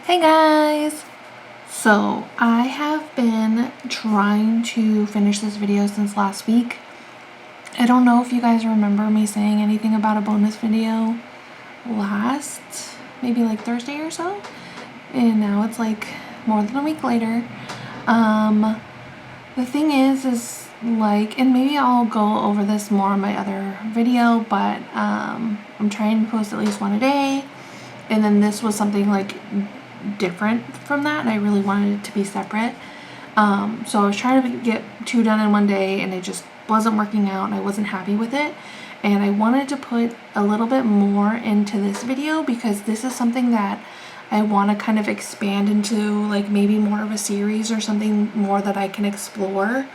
Hey guys! So I have been trying to finish this video since last week. I don't know if you guys remember me saying anything about a bonus video last, maybe like Thursday or so. And now it's like more than a week later. The thing is like, and maybe I'll go over this more in my other video, but I'm trying to post at least one a day. And then this was something like different from that, and I really wanted it to be separate. So I was trying to get 2 done in one day, and it just wasn't working out, and I wasn't happy with it. And I wanted to put a little bit more into this video because this is something that I want to kind of expand into, like maybe more of a series or something more that I can explore.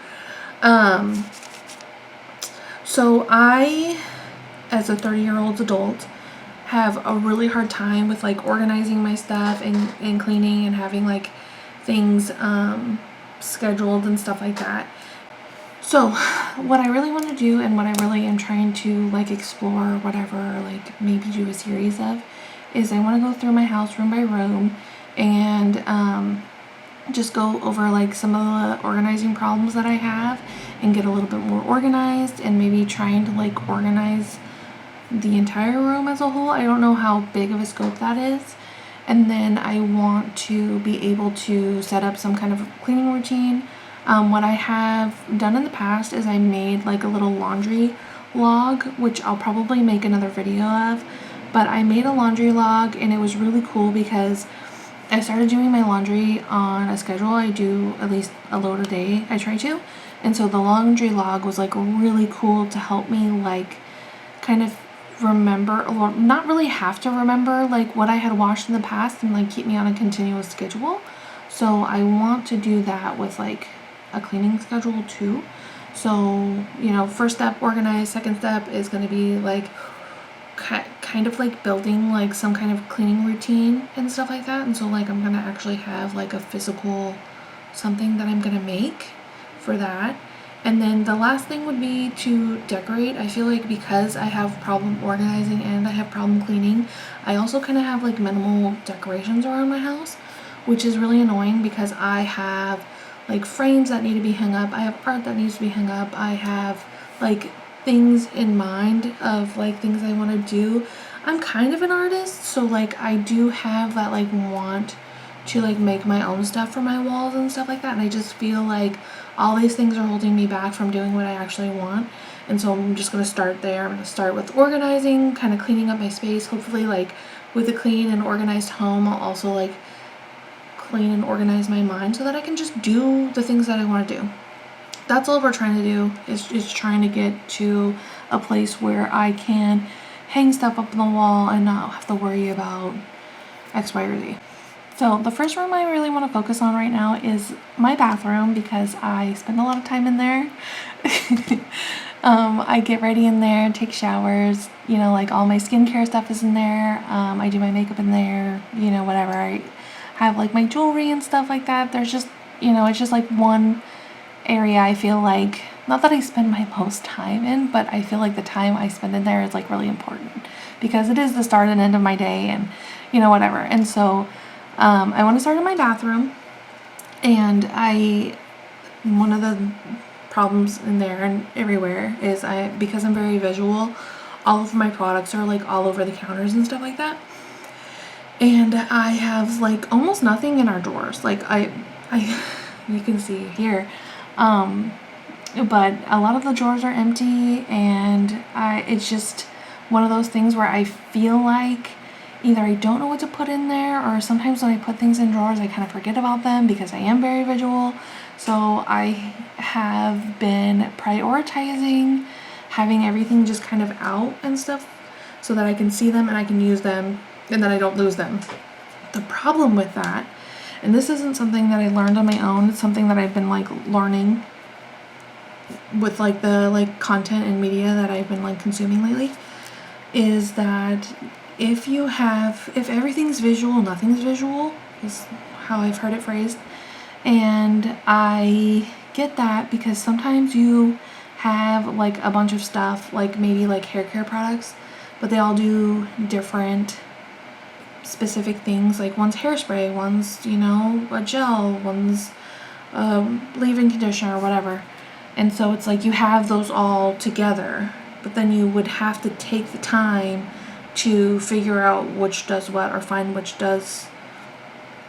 So I, as a 30-year-old adult, have a really hard time with like organizing my stuff and cleaning and having like things scheduled and stuff like that. So what I really want to do, and what I really am trying to like explore, whatever, like maybe do a series of, is I want to go through my house room by room and just go over like some of the organizing problems that I have and get a little bit more organized, and maybe trying to like organize the entire room as a whole. I don't know how big of a scope that is. And then I want to be able to set up some kind of cleaning routine. What I have done in the past is I made like a little laundry log, which I'll probably make another video of. But I made a laundry log, and it was really cool because I started doing my laundry on a schedule. I do at least a load a day, I try to. And so the laundry log was like really cool to help me like kind of remember, or not really have to remember, like what I had washed in the past and like keep me on a continuous schedule. So I want to do that with like a cleaning schedule too. So, you know, first step, organize. Second step is going to be like kind of like building like some kind of cleaning routine and stuff like that. And so like I'm going to actually have like a physical something that I'm going to make for that. And then the last thing would be to decorate. I feel like because I have problem organizing and I have problem cleaning, I also kind of have like minimal decorations around my house, which is really annoying because I have like frames that need to be hung up. I have art that needs to be hung up. I have like things in mind of like things I want to do. I'm kind of an artist, so like I do have that like want to like make my own stuff for my walls and stuff like that, and I just feel like all these things are holding me back from doing what I actually want. And so I'm just going to start there. I'm going to start with organizing, kind of cleaning up my space. Hopefully like with a clean and organized home, I'll also like clean and organize my mind so that I can just do the things that I want to do. That's all we're trying to do, is trying to get to a place where I can hang stuff up on the wall and not have to worry about X, Y, or Z. So the first room I really want to focus on right now is my bathroom because I spend a lot of time in there. I get ready in there, take showers, you know, like all my skincare stuff is in there. I do my makeup in there, you know, whatever. I have like my jewelry and stuff like that. There's just, you know, it's just like one area I feel like, not that I spend my most time in, but I feel like the time I spend in there is like really important because it is the start and end of my day and, you know, whatever. And so I want to start in my bathroom, and one of the problems in there and everywhere is because I'm very visual, all of my products are like all over the counters and stuff like that. And I have like almost nothing in our drawers. Like I you can see here. But a lot of the drawers are empty, and it's just one of those things where I feel like either I don't know what to put in there, or sometimes when I put things in drawers I kind of forget about them because I am very visual. So I have been prioritizing having everything just kind of out and stuff so that I can see them and I can use them and that I don't lose them. The problem with that, and this isn't something that I learned on my own, it's something that I've been like learning with like the like content and media that I've been like consuming lately, is that if everything's visual, nothing's visual, is how I've heard it phrased. And I get that because sometimes you have like a bunch of stuff, like maybe like hair care products, but they all do different specific things, like one's hairspray, one's, you know, a gel, one's leave-in conditioner or whatever. And so it's like you have those all together, but then you would have to take the time to figure out which does what, or find which does,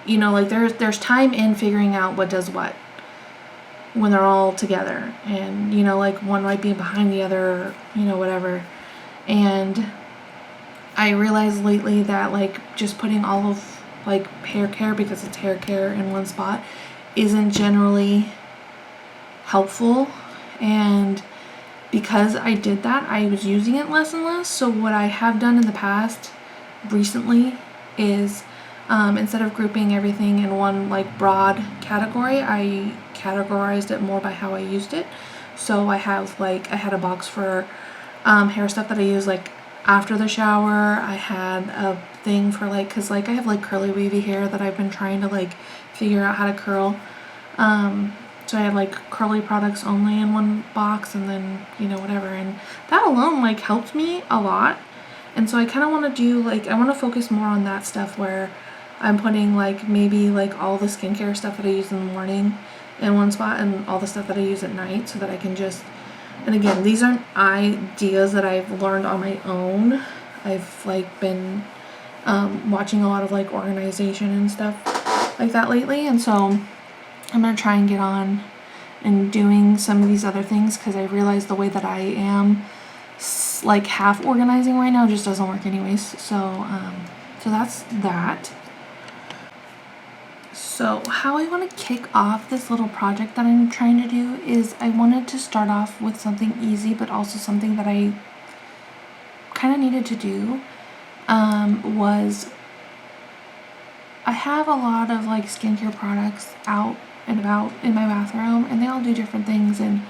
you know, like there's time in figuring out what does what when they're all together. And, you know, like one might be behind the other, you know, whatever. And I realized lately that like just putting all of like hair care, because it's hair care, in one spot isn't generally helpful. And because I did that, I was using it less and less. So what I have done in the past recently is instead of grouping everything in one like broad category, I categorized it more by how I used it. So I had a box for hair stuff that I use like after the shower. I had a thing for like, cause like I have like curly wavy hair that I've been trying to like figure out how to curl. So I had like curly products only in one box, and then, you know, whatever. And that alone like helped me a lot. And so I kind of want to do like, I want to focus more on that stuff where I'm putting like maybe like all the skincare stuff that I use in the morning in one spot, and all the stuff that I use at night, so that I can just, and again, these aren't ideas that I've learned on my own. I've like been watching a lot of like organization and stuff like that lately, and so I'm going to try and get on and doing some of these other things, because I realize the way that I am like half organizing right now just doesn't work anyways. So that's that. So how I want to kick off this little project that I'm trying to do is I wanted to start off with something easy, but also something that I kind of needed to do. Was I have a lot of like skincare products out and about in my bathroom, and they all do different things, and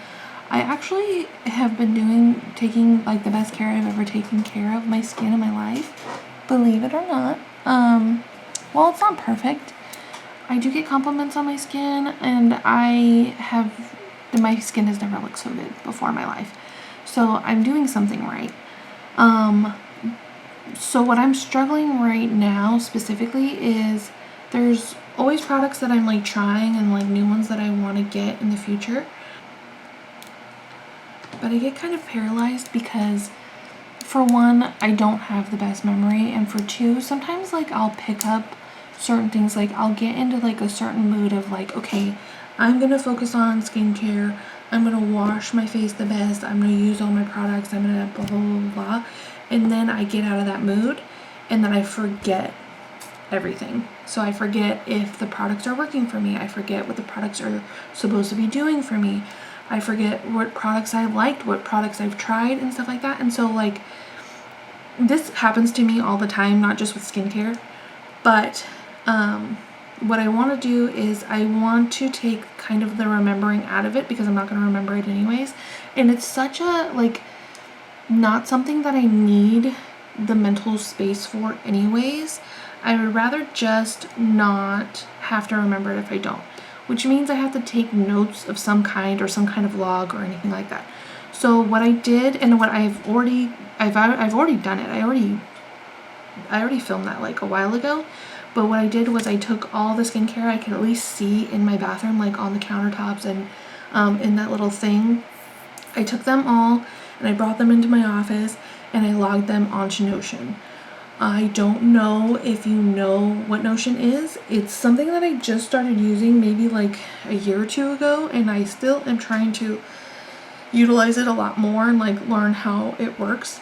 I actually have been taking like the best care I've ever taken care of my skin in my life, believe it or not. Well, it's not perfect. I do get compliments on my skin, and my skin has never looked so good before in my life. So I'm doing something right. So what I'm struggling right now specifically is there's always products that I'm like trying, and like new ones that I want to get in the future. But I get kind of paralyzed because, for one, I don't have the best memory, and for two, sometimes like I'll pick up certain things, like I'll get into like a certain mood of like, okay, I'm gonna focus on skincare, I'm gonna wash my face the best, I'm gonna use all my products, I'm gonna blah blah blah blah, and then I get out of that mood, and then I forget everything. So I forget if the products are working for me, I forget what the products are supposed to be doing for me, I forget what products I liked, what products I've tried, and stuff like that. And so like this happens to me all the time, not just with skincare, but what I want to do is I want to take kind of the remembering out of it, because I'm not going to remember it anyways. And it's such a like not something that I need the mental space for anyways. I would rather just not have to remember it if I don't, which means I have to take notes of some kind, or some kind of log or anything like that. So what I did, and what I've already done it. I already filmed that like a while ago. But what I did was I took all the skincare I could at least see in my bathroom, like on the countertops and in that little thing. I took them all and I brought them into my office and I logged them onto Notion. I don't know if you know what Notion is. It's something that I just started using maybe like a year or two ago, and I still am trying to utilize it a lot more and like learn how it works.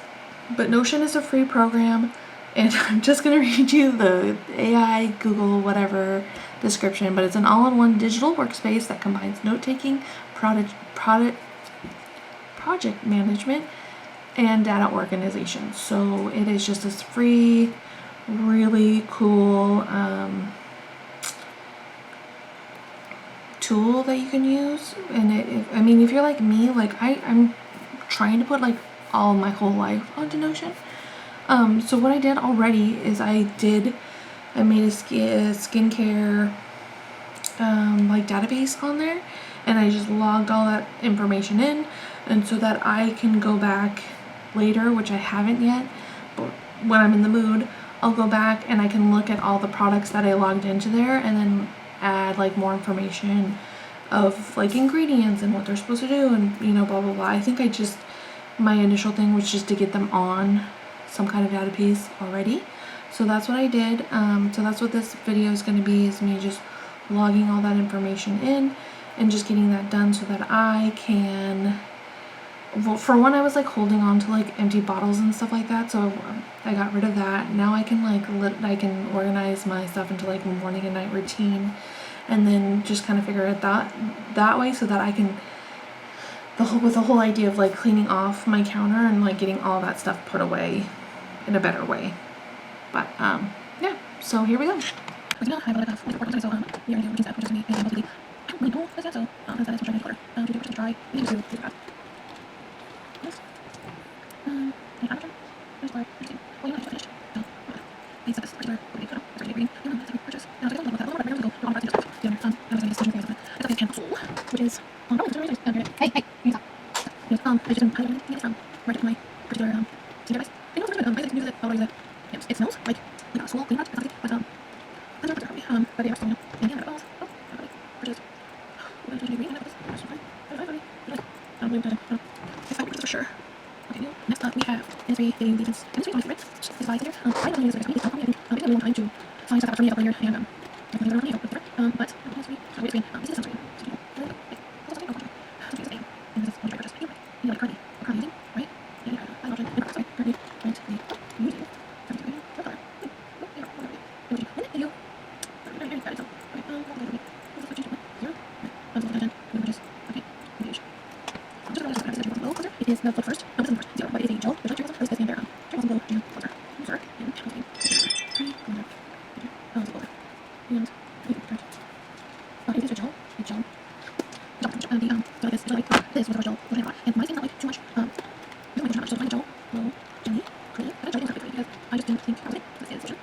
But Notion is a free program. And I'm just going to read you the AI, Google, whatever description, but it's an all-in-one digital workspace that combines note-taking, project management, and data organization. So it is just this free, really cool tool that you can use. And I mean, if you're like me, like I'm trying to put like all my whole life onto Notion. So what I did already is I made a skincare like database on there, and I just logged all that information in, and so that I can go back later, which I haven't yet, but when I'm in the mood, I'll go back and I can look at all the products that I logged into there and then add like more information of like ingredients and what they're supposed to do and blah blah blah. I think my initial thing was just to get them on some kind of database already. So that's what I did. So that's what this video is going to be, is me just logging all that information in and just getting that done so that I can, well, for one, I was like holding on to like empty bottles and stuff like that, so I got rid of that. Now I can I can organize my stuff into like a morning and night routine, and then just kind of figure it that way, so that I can, with the whole idea of like cleaning off my counter and like getting all that stuff put away in a better way. But yeah, so here we go. We're gonna have a lot of like work, so you're gonna do routine stuff, which is gonna be able to be really cool. So that is much color. To do try. We need to do that. Yes. I'm trying. There's like, well, you know, finished. I set this particular it's really green. It's a purchase. Now I don't know what that was. I go on back to the stuff. I was going to decision phase of it. It's like a cancel, which is hey, you stop. I just didn't get it from right up my particular device. I know it's good. I like to use it. I'll use it. Yes, it smells like a school clean out, but that's not for me. But they are still in the balls. Oh, purchase. What did you read? That's fine. It's 5 for sure. Okay, next up we have Industry Dating Defense. Industry on favorite is by here. I don't use it. I think a long time to find stuff out for me up later, and definitely don't need it. But this is sunscreen. And this is one purchase. Currently using, right? And I love it. And sorry, currently using. What color? Video. It is the first. No, this isn't the first. Zero, but it is a gel. There's 2 colors. This is there. Gel and closer. Closer. And closer. And it is a gel. A gel. This was our gel. And my skin not like too much. I don't like too much. So my gel. Low. Jelly. Clean. I tried to because I just didn't think I was it. This is the gel.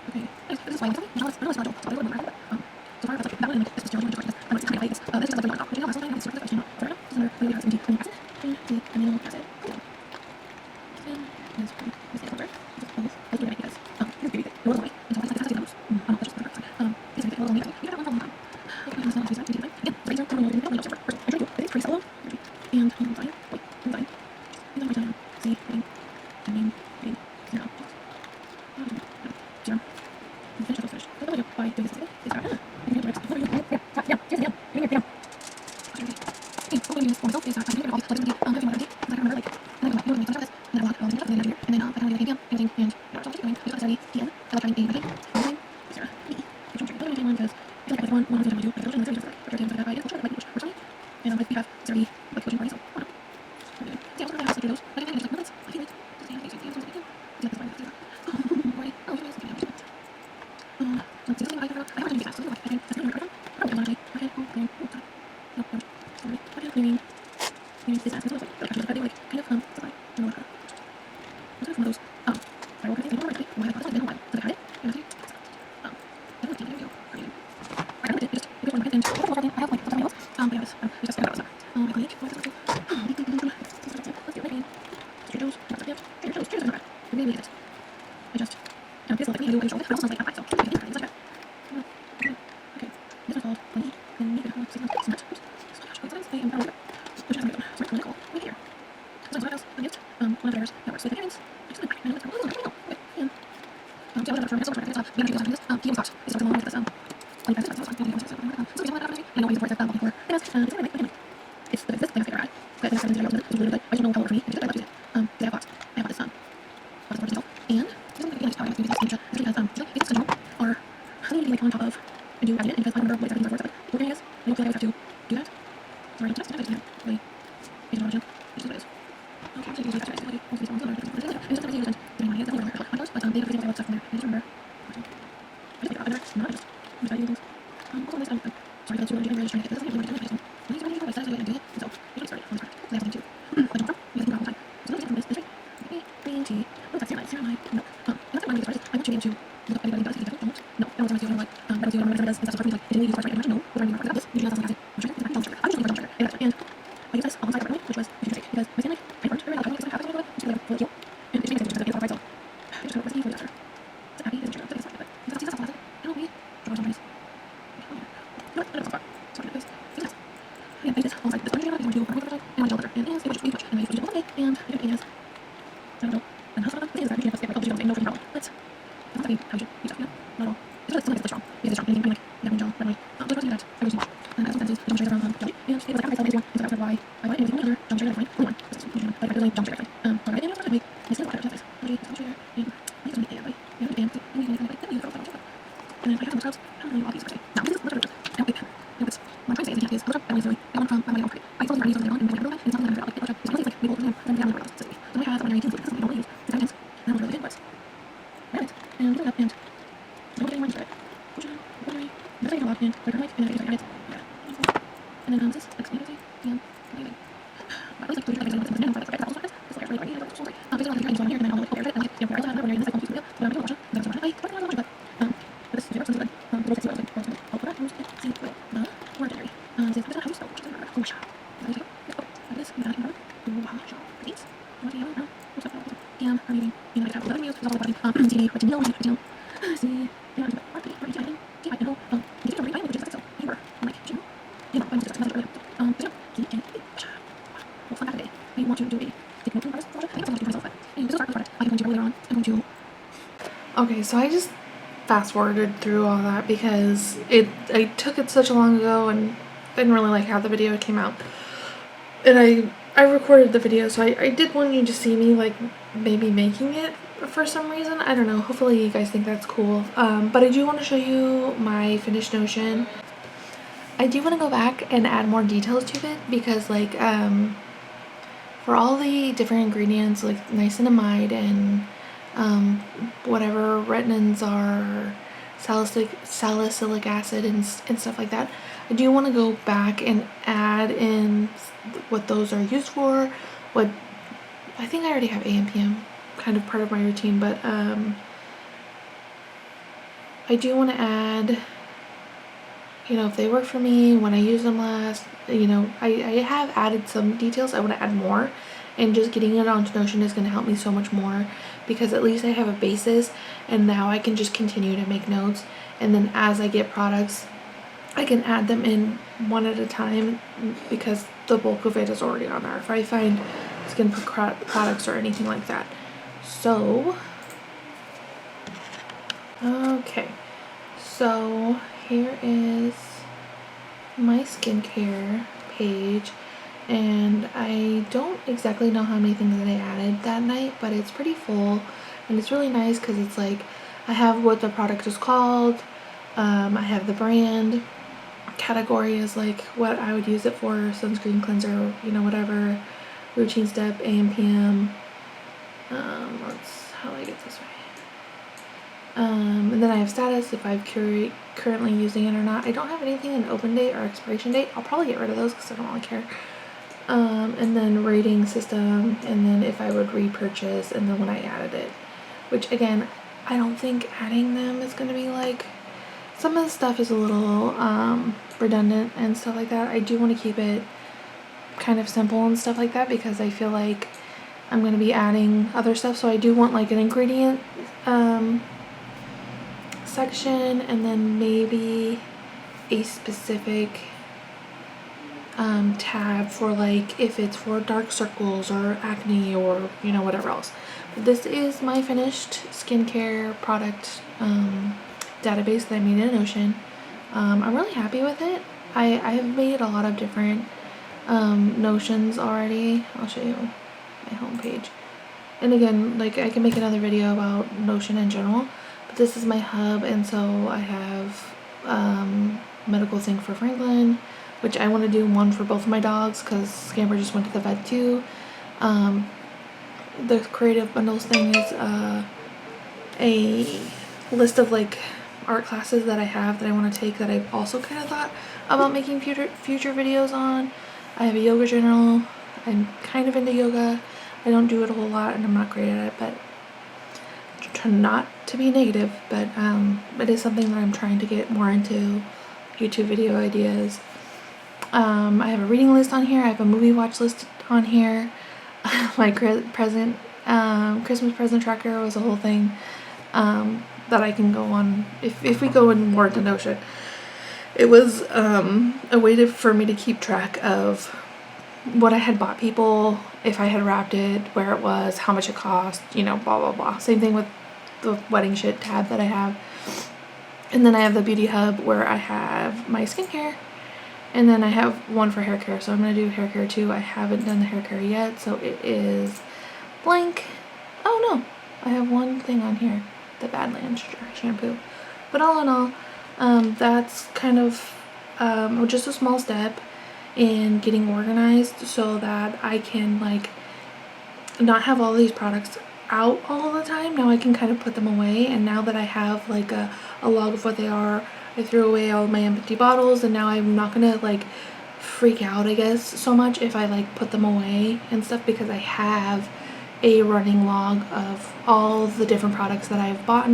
Okay. This is why I know it's not gel. So I don't remember. So far, that one this was gel. This is kind of like this. This is like a this is under really has amino acid. And the amino acid. And this is the color. I do it because it's beauty. It was away. And so I decided to take those. That's just the first time. It's a little amazing. You have one for a long time. Okay, that's not too sad. Again, the razor, I'm going to do it. I tried to. It's pretty solo. And I'm dying. Wait, I'm dying. And I'm dying. See, zero. Zero. And finish those finished. So what I do by doing this is that I'm going to do it. Okay, so what I'm going to do for myself is that I'm going to get all these everything I can remember, like, and I go back, this, and I log all the stuff, and then I do here, and then I can do the everything, and that's all I'm doing. I just study TN, I like trying a Sarah, me, which I'm trying to do one because I feel like with one of the things I do, like, I don't know, like, I did, like, personally, and like, we have Sarah, like, coaching party, so, I don't know. Yeah, I was going to have to do those, but I think I just like, moments, I feel like, just, yeah, these are like, this is fine, right, oh, you guys, okay, let's see, I haven't done fast, so I think that's going to be probably one day, okay, cleaning this aspect of like actually like kind of supply. I don't know what's one of those I work with it why I thought it's been a while so I had it and I don't think I don't it just if one and I have like something else but yeah this we just got I click let's do it Cheers really it I just this like you do it also like so okay this is called and you can see it's not I am proud of it. Which is good. So really cool. Right here. So what else? I used one of the drivers that works with parents. Excellent. And it's and so whatever from so we're gonna do this. PM stocks. It starts along with this like that's so we know I know before that before. And it's the this thing I figure out. But that's something that really like I don't know how it for me. I like to do it. I have this and this is like how I do this because it's control or how do you like on top of and do admin and because I remember what everything works with. We're gonna guess I don't feel like I have to do that. Right, just really it's not it's what it is. Okay, so you use that really most of these ones are it's just used getting my hands on those, but they have stuff in there. I just remember. I just not just I use things. Also this sorry that's really just trying to get this really just these are really excited to do it. So we started on this part. So I have to do. I don't know. You can go all the time. So let's get this right. Okay, green tea. Oh, that's your light. No. That's when we get started. I want you to look everybody does it. Don't. No, that was doing like that was doing what does and that's like didn't use right. No, what are you working about this? You just have to I'm just going to and I use this alongside the which was because my family, I burned every other because I have to do it, which is Okay, so I just fast forwarded through all that because I took it such a long ago and didn't really like how the video came out. And I recorded the video, so I did want you to see me like maybe making it for some reason. I don't know, hopefully you guys think that's cool. But I do want to show you my finished Notion. I do want to go back and add more details to it because like for all the different ingredients like niacinamide and whatever retinins are, salicylic acid and stuff like that, I do want to go back and add in what those are used for. What I think I already have AM PM kind of part of my routine, but I do want to add, you know, if they work for me, when I use them last, you know, I have added some details. I want to add more, and just getting it onto Notion is going to help me so much more because at least I have a basis, and now I can just continue to make notes, and then as I get products I can add them in one at a time because the bulk of it is already on there if I find skin products or anything like that. So okay, so here is my skincare page, and I don't exactly know how many things that I added that night, but it's pretty full and it's really nice because it's like I have what the product is called, I have the brand, category is like what I would use it for, sunscreen, cleanser, you know, whatever, routine step, AM, PM, how do I get this right? And then I have status if I'm currently using it or not. I don't have anything in open date or expiration date. I'll probably get rid of those because I don't really care. And then rating system, and then if I would repurchase, and then when I added it, which again, I don't think adding them is going to be like, some of the stuff is a little redundant and stuff like that. I do want to keep it kind of simple and stuff like that because I feel like I'm going to be adding other stuff. So I do want like an ingredient section, and then maybe a specific tab for like if it's for dark circles or acne or, you know, whatever else. But this is my finished skincare product database that I made in Notion. I'm really happy with it. I have made a lot of different Notions already. I'll show you my homepage. And again, like I can make another video about Notion in general, but this is my hub, and so I have medical thing for Franklin, which I want to do one for both of my dogs because Scamper just went to the vet too. The creative bundles thing is a list of like art classes that I have that I want to take that I've also kind of thought about making future videos on. I have a yoga journal. I'm kind of into yoga. I don't do it a whole lot and I'm not great at it, but try not to be negative, but it is something that I'm trying to get more into. YouTube video ideas. I have a reading list on here. I have a movie watch list on here. My Christmas present tracker was a whole thing. that I can go on if we go in more to know shit. It was a way for me to keep track of what I had bought people, if I had wrapped it, where it was, how much it cost, you know, blah blah blah. Same thing with the wedding shit tab that I have. And then I have the beauty hub where I have my skincare, and then I have one for hair care, so I'm gonna do hair care too. I haven't done the hair care yet, so it is blank. Oh no, I have one thing on here, the Badlands shampoo. But all in all, that's kind of just a small step in getting organized so that I can like not have all these products out all the time. Now I can kind of put them away, and now that I have like a log of what they are, I threw away all my empty bottles, and now I'm not gonna like freak out, I guess, so much if I like put them away and stuff, because I have a running log of all the different products that I've bought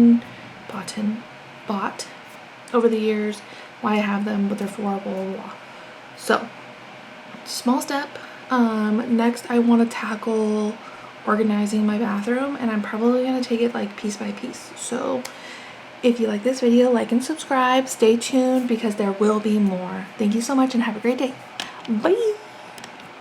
over the years, why I have them, what they're for, blah blah blah. So small step. Next I want to tackle organizing my bathroom, and I'm probably going to take it like piece by piece. So if you like this video, like and subscribe, stay tuned because there will be more. Thank you so much and have a great day. Bye.